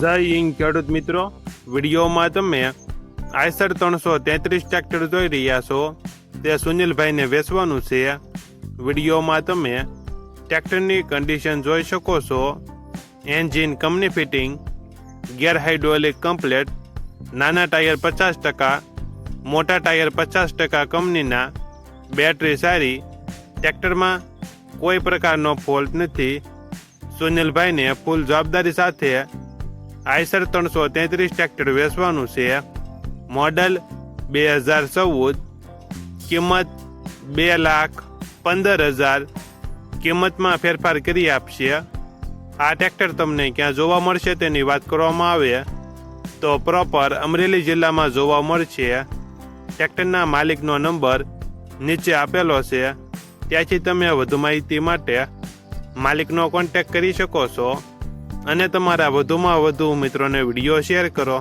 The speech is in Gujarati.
જય હિન્દ ખેડૂત મિત્રો, વિડીયોમાં તમે આઈસર 333 ટ્રેક્ટર જોઈ રહ્યા છો. તે સુનિલભાઈને વેચવાનું છે. વિડીયોમાં તમે ટ્રેક્ટરની કન્ડિશન જોઈ શકો છો. Engine company fitting, gear hydraulic complete, નાના ટાયર 50%, મોટા ટાયર 50% કંપનીના, બેટરી સારી, ટ્રેક્ટરમાં કોઈ પ્રકારનો ફોલ્ટ નથી. સુનિલભાઈને ફૂલ જવાબદારી સાથે આઈસર 333 ટ્રેક્ટર વેચવાનું છે. મોડલ 2014, કિંમત 2,15,000. કિંમતમાં ફેરફાર કરી આપશે. આ ટ્રેક્ટર તમને ક્યાં જોવા મળશે તેની વાત કરવામાં આવે તો પ્રોપર અમરેલી જિલ્લામાં જોવા મળશે. ટ્રેક્ટરના માલિકનો નંબર નીચે આપેલો છે, ત્યાંથી તમે વધુ માહિતી માટે માલિકનો કોન્ટેક્ટ કરી શકો છો અને તમારા વધુમાં વધુ મિત્રોને વિડીયો શેર કરો.